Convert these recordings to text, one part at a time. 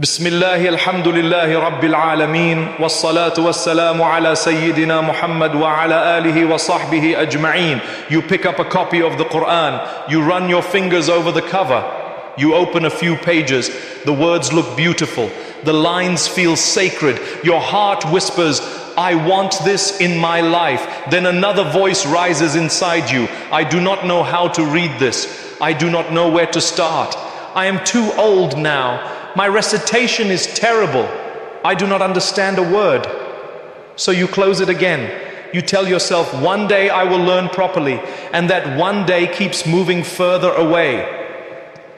بسم الله الحمد لله رب العالمين والصلاة والسلام على سيدنا محمد وعلى آله وصحبه أجمعين. You pick up a copy of the Qur'an, you run your fingers over the cover, you open a few pages, the words look beautiful, the lines feel sacred, your heart whispers, I want this in my life. Then another voice rises inside you, I do not know how to read this, I do not know where to start, I am too old now. My recitation is terrible. I do not understand a word. So you close it again. You tell yourself, one day I will learn properly, and that one day keeps moving further away.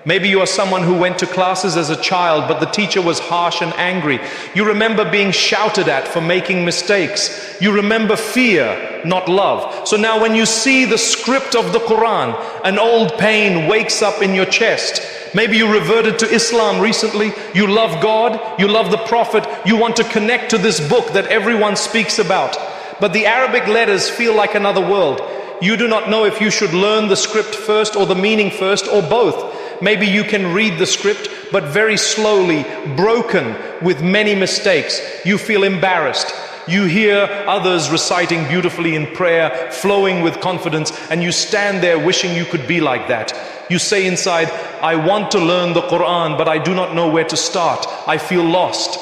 Maybe you are someone who went to classes as a child, but the teacher was harsh and angry. You remember being shouted at for making mistakes. You remember fear, not love. So now when you see the script of the Qur'an, an old pain wakes up in your chest. Maybe you reverted to Islam recently, you love God, you love the Prophet, you want to connect to this book that everyone speaks about. But the Arabic letters feel like another world. You do not know if you should learn the script first or the meaning first or both. Maybe you can read the script, but very slowly, broken with many mistakes. You feel embarrassed. You hear others reciting beautifully in prayer, flowing with confidence, and you stand there wishing you could be like that. You say inside, I want to learn the Qur'an, but I do not know where to start. I feel lost.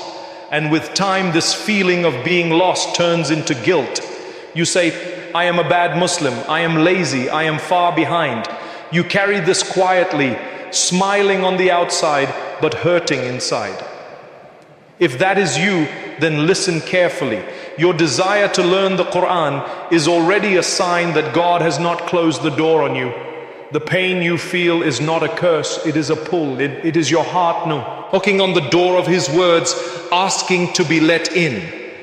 And with time, this feeling of being lost turns into guilt. You say, I am a bad Muslim, I am lazy, I am far behind. You carry this quietly, smiling on the outside, but hurting inside. If that is you, then listen carefully. Your desire to learn the Qur'an is already a sign that God has not closed the door on you. The pain you feel is not a curse, it is a pull. It is your heart knocking on the door of His words, asking to be let in.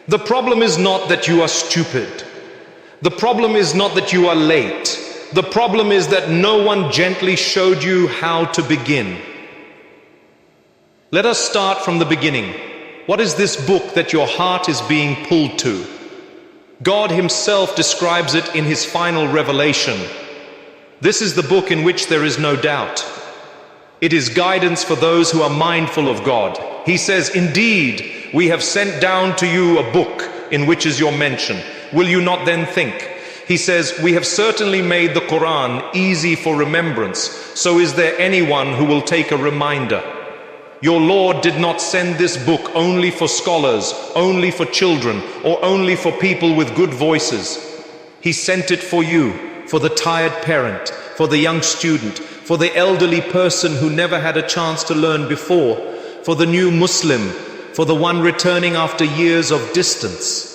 The problem is not that you are stupid. The problem is not that you are late. The problem is that no one gently showed you how to begin. Let us start from the beginning. What is this book that your heart is being pulled to? God Himself describes it in His final revelation. This is the book in which there is no doubt. It is guidance for those who are mindful of God. He says, indeed, we have sent down to you a book in which is your mention. Will you not then think? He says, we have certainly made the Qur'an easy for remembrance. So is there anyone who will take a reminder? Your Lord did not send this book only for scholars, only for children, or only for people with good voices. He sent it for you, for the tired parent, for the young student, for the elderly person who never had a chance to learn before, for the new Muslim, for the one returning after years of distance.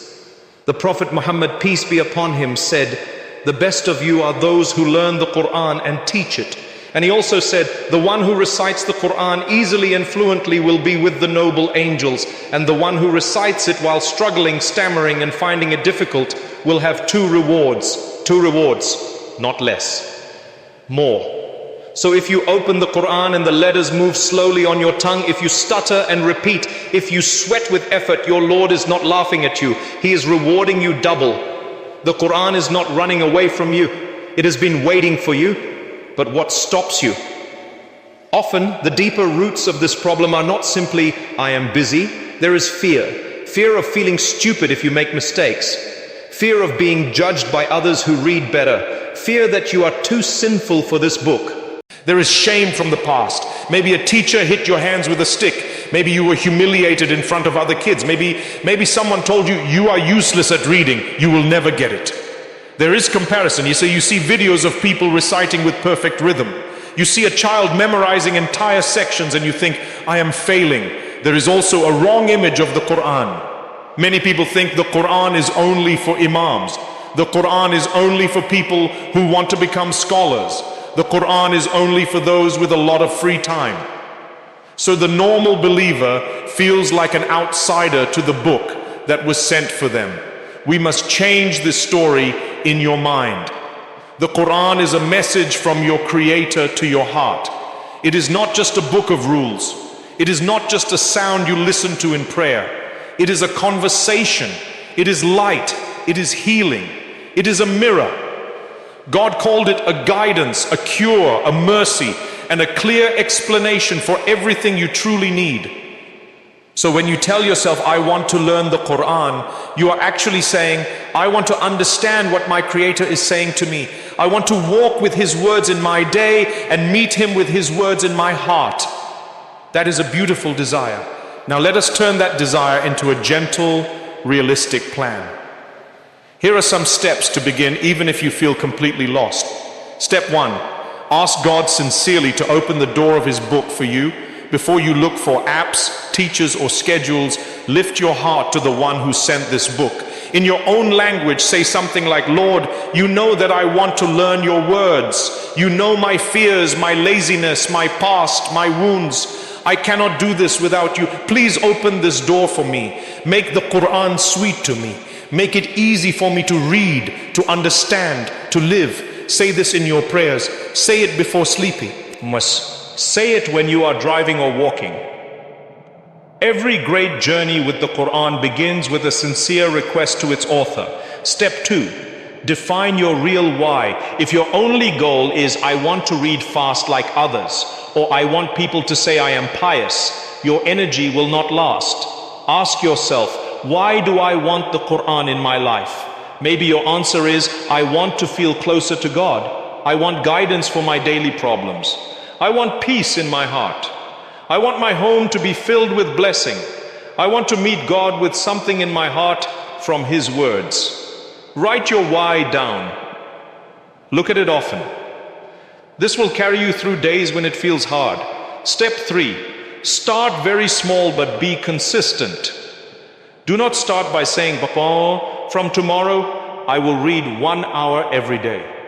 The Prophet Muhammad, peace be upon him, said, the best of you are those who learn the Qur'an and teach it. And he also said, the one who recites the Qur'an easily and fluently will be with the noble angels, and the one who recites it while struggling, stammering, and finding it difficult will have two rewards, not less, more. So if you open the Qur'an and the letters move slowly on your tongue, if you stutter and repeat, if you sweat with effort, your Lord is not laughing at you. He is rewarding you double. The Qur'an is not running away from you. It has been waiting for you. But what stops you? Often, the deeper roots of this problem are not simply, I am busy. There is fear. Fear of feeling stupid if you make mistakes. Fear of being judged by others who read better. Fear that you are too sinful for this book. There is shame from the past. Maybe a teacher hit your hands with a stick. Maybe you were humiliated in front of other kids. Maybe someone told you, you are useless at reading. You will never get it. There is comparison. You see videos of people reciting with perfect rhythm. You see a child memorizing entire sections and you think, I am failing. There is also a wrong image of the Qur'an. Many people think the Qur'an is only for imams. The Qur'an is only for people who want to become scholars. The Qur'an is only for those with a lot of free time. So the normal believer feels like an outsider to the book that was sent for them. We must change this story in your mind. The Qur'an is a message from your Creator to your heart. It is not just a book of rules. It is not just a sound you listen to in prayer. It is a conversation. It is light. It is healing. It is a mirror. God called it a guidance, a cure, a mercy, and a clear explanation for everything you truly need. So when you tell yourself, I want to learn the Qur'an, you are actually saying, I want to understand what my Creator is saying to me. I want to walk with His words in my day and meet Him with His words in my heart. That is a beautiful desire. Now let us turn that desire into a gentle, realistic plan. Here are some steps to begin, even if you feel completely lost. Step 1, ask God sincerely to open the door of His book for you. Before you look for apps, teachers, or schedules, lift your heart to the one who sent this book. In your own language, say something like, Lord, you know that I want to learn your words. You know my fears, my laziness, my past, my wounds. I cannot do this without you. Please open this door for me. Make the Qur'an sweet to me. Make it easy for me to read, to understand, to live. Say this in your prayers. Say it before sleeping. Say it when you are driving or walking. Every great journey with the Qur'an begins with a sincere request to its author. Step 2, define your real why. If your only goal is, I want to read fast like others, or I want people to say I am pious, your energy will not last. Ask yourself, why do I want the Qur'an in my life? Maybe your answer is, I want to feel closer to God. I want guidance for my daily problems. I want peace in my heart. I want my home to be filled with blessing. I want to meet God with something in my heart from His words. Write your why down. Look at it often. This will carry you through days when it feels hard. Step 3, start very small but be consistent. Do not start by saying, Papa, from tomorrow I will read 1 hour every day.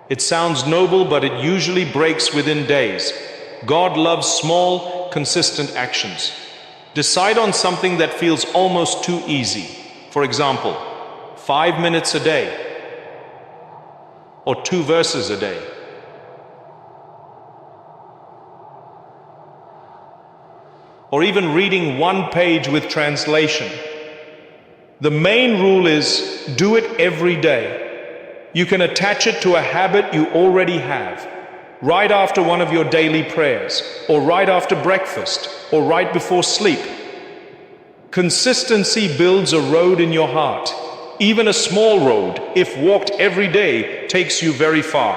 It sounds noble, but it usually breaks within days. God loves small, consistent actions. Decide on something that feels almost too easy. For example, 5 minutes a day, or 2 verses a day. Or even reading 1 page with translation. The main rule is, do it every day. You can attach it to a habit you already have. Right after one of your daily prayers, or right after breakfast, or right before sleep. Consistency builds a road in your heart. Even a small road, if walked every day, takes you very far.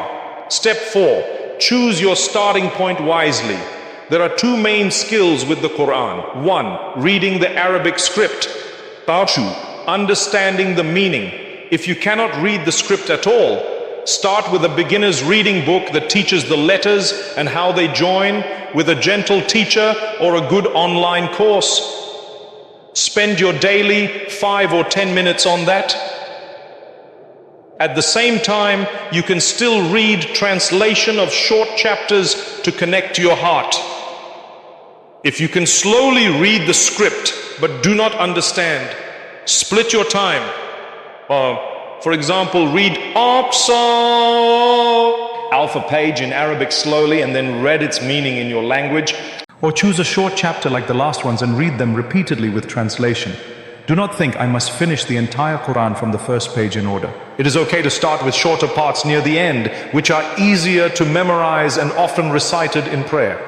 Step 4, choose your starting point wisely. There are 2 main skills with the Qur'an. 1, reading the Arabic script. 2, understanding the meaning. If you cannot read the script at all, start with a beginner's reading book that teaches the letters and how they join, with a gentle teacher or a good online course. Spend your daily 5 or 10 minutes on that. At the same time, you can still read translation of short chapters to connect to your heart. If you can slowly read the script but do not understand, split your time. For example, read Aqsa alpha page in Arabic slowly and then read its meaning in your language. Or choose a short chapter like the last ones and read them repeatedly with translation. Do not think I must finish the entire Quran from the first page in order. It is okay to start with shorter parts near the end, which are easier to memorize and often recited in prayer.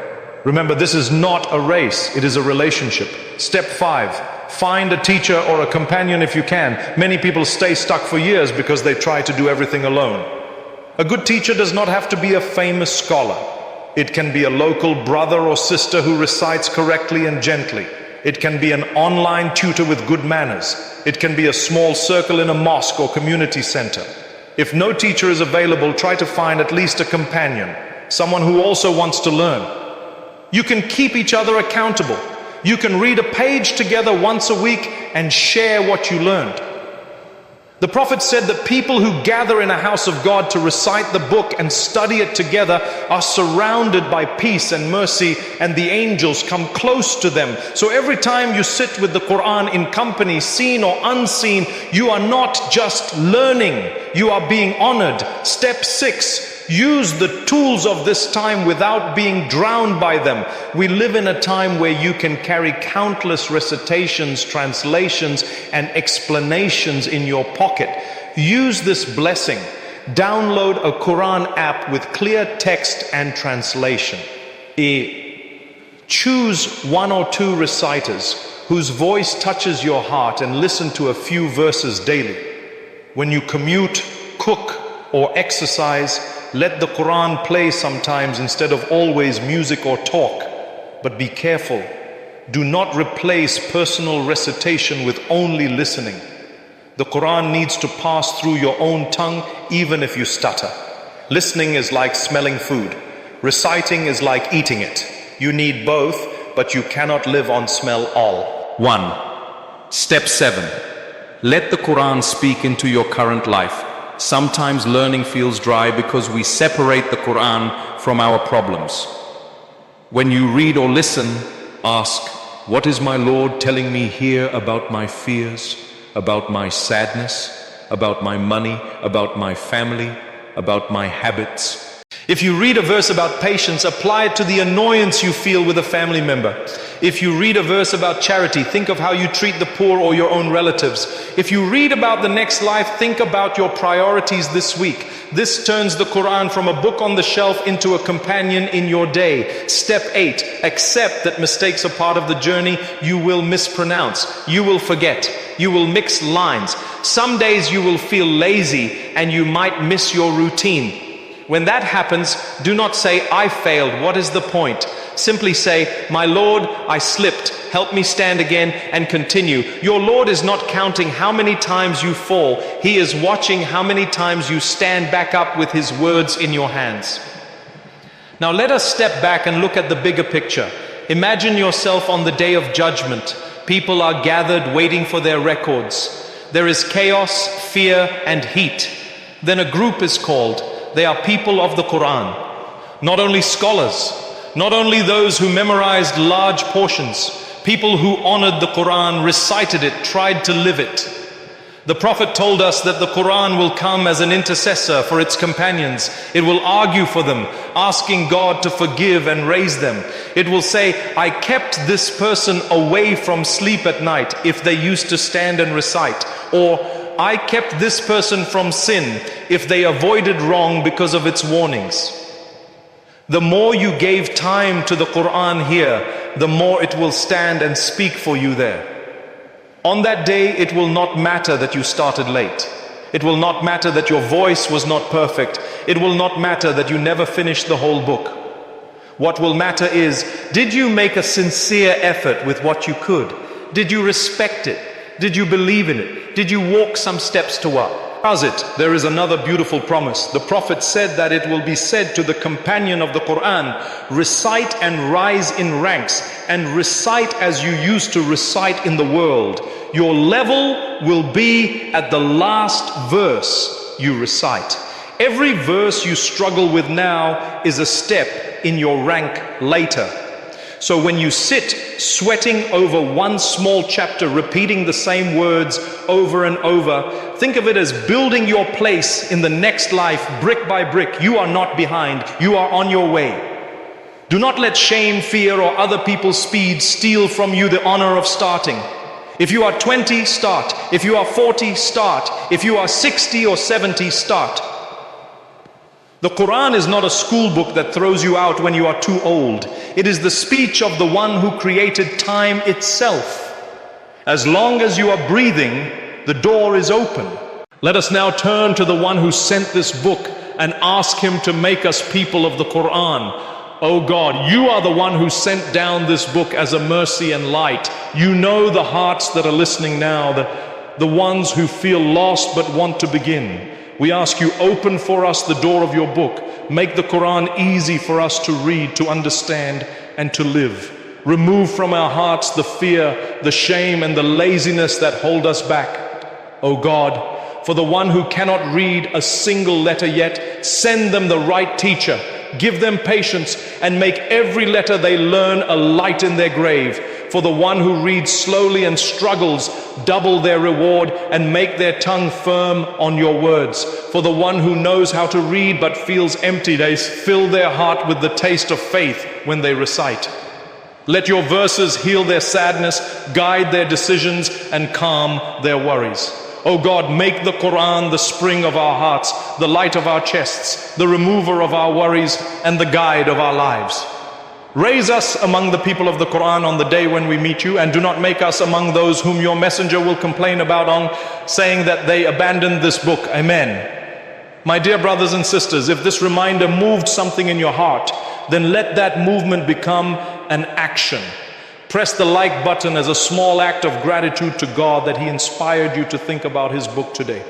Remember, this is not a race, it is a relationship. Step 5. Find a teacher or a companion if you can. Many people stay stuck for years because they try to do everything alone. A good teacher does not have to be a famous scholar. It can be a local brother or sister who recites correctly and gently. It can be an online tutor with good manners. It can be a small circle in a mosque or community center. If no teacher is available, try to find at least a companion, someone who also wants to learn. You can keep each other accountable. You can read a page together once a week and share what you learned. The Prophet said that people who gather in a house of God to recite the book and study it together are surrounded by peace and mercy, and the angels come close to them. So every time you sit with the Quran in company, seen or unseen, you are not just learning, you are being honored. Step 6. Use the tools of this time without being drowned by them. We live in a time where you can carry countless recitations, translations, and explanations in your pocket. Use this blessing. Download a Quran app with clear text and translation. Choose one or two reciters whose voice touches your heart and listen to a few verses daily. When you commute, cook, or exercise, let the Qur'an play sometimes instead of always music or talk. But be careful. Do not replace personal recitation with only listening. The Qur'an needs to pass through your own tongue even if you stutter. Listening is like smelling food. Reciting is like eating it. You need both, but you cannot live on smell all. 1. Step 7. Let the Qur'an speak into your current life. Sometimes learning feels dry because we separate the Qur'an from our problems. When you read or listen, ask, what is my Lord telling me here about my fears, about my sadness, about my money, about my family, about my habits? If you read a verse about patience, apply it to the annoyance you feel with a family member. If you read a verse about charity, think of how you treat the poor or your own relatives. If you read about the next life, think about your priorities this week. This turns the Qur'an from a book on the shelf into a companion in your day. Step 8, accept that mistakes are part of the journey. You will mispronounce, you will forget, you will mix lines. Some days you will feel lazy and you might miss your routine. When that happens, do not say, I failed, what is the point? Simply say, my Lord, I slipped, help me stand again, and continue. Your Lord is not counting how many times you fall. He is watching how many times you stand back up with His words in your hands. Now let us step back and look at the bigger picture. Imagine yourself on the day of judgment. People are gathered waiting for their records. There is chaos, fear, and heat. Then a group is called. They are people of the Qur'an. Not only scholars, not only those who memorized large portions, people who honored the Qur'an, recited it, tried to live it. The Prophet told us that the Qur'an will come as an intercessor for its companions. It will argue for them, asking God to forgive and raise them. It will say, I kept this person away from sleep at night if they used to stand and recite. Or, I kept this person from sin if they avoided wrong because of its warnings. The more you gave time to the Qur'an here, the more it will stand and speak for you there. On that day, it will not matter that you started late. It will not matter that your voice was not perfect. It will not matter that you never finished the whole book. What will matter is, did you make a sincere effort with what you could? Did you respect it? Did you believe in it? Did you walk some steps toward? Does it? There is another beautiful promise. The Prophet said that it will be said to the companion of the Qur'an, recite and rise in ranks, and recite as you used to recite in the world. Your level will be at the last verse you recite. Every verse you struggle with now is a step in your rank later. So when you sit sweating over one small chapter, repeating the same words over and over, think of it as building your place in the next life brick by brick. You are not behind, you are on your way. Do not let shame, fear, or other people's speed steal from you the honor of starting. If you are 20, start. If you are 40, start. If you are 60 or 70, start. The Qur'an is not a school book that throws you out when you are too old. It is the speech of the one who created time itself. As long as you are breathing, the door is open. Let us now turn to the one who sent this book and ask him to make us people of the Qur'an. Oh God, you are the one who sent down this book as a mercy and light. You know the hearts that are listening now, the ones who feel lost but want to begin. We ask you, open for us the door of your book. Make the Qur'an easy for us to read, to understand, and to live. Remove from our hearts the fear, the shame, and the laziness that hold us back. O God, for the one who cannot read a single letter yet, send them the right teacher. Give them patience and make every letter they learn a light in their grave. For the one who reads slowly and struggles, double their reward and make their tongue firm on your words. For the one who knows how to read but feels empty, they fill their heart with the taste of faith when they recite. Let your verses heal their sadness, guide their decisions, and calm their worries. O God, make the Qur'an the spring of our hearts, the light of our chests, the remover of our worries, and the guide of our lives. Raise us among the people of the Qur'an on the day when we meet you, and do not make us among those whom your messenger will complain about on saying that they abandoned this book. Amen. My dear brothers and sisters, if this reminder moved something in your heart, then let that movement become an action. Press the like button as a small act of gratitude to God that He inspired you to think about His book today.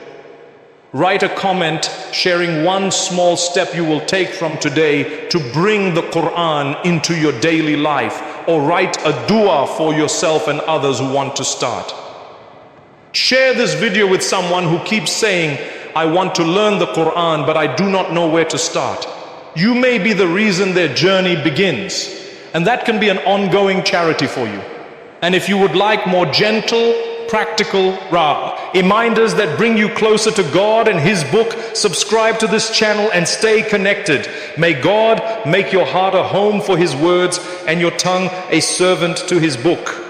Write a comment sharing one small step you will take from today to bring the Qur'an into your daily life, or write a dua for yourself and others who want to start. Share this video with someone who keeps saying, I want to learn the Qur'an, but I do not know where to start. You may be the reason their journey begins, and that can be an ongoing charity for you. And if you would like more gentle, practical reminders that bring you closer to God and His book, subscribe to this channel and stay connected. May God make your heart a home for His words and your tongue a servant to His book.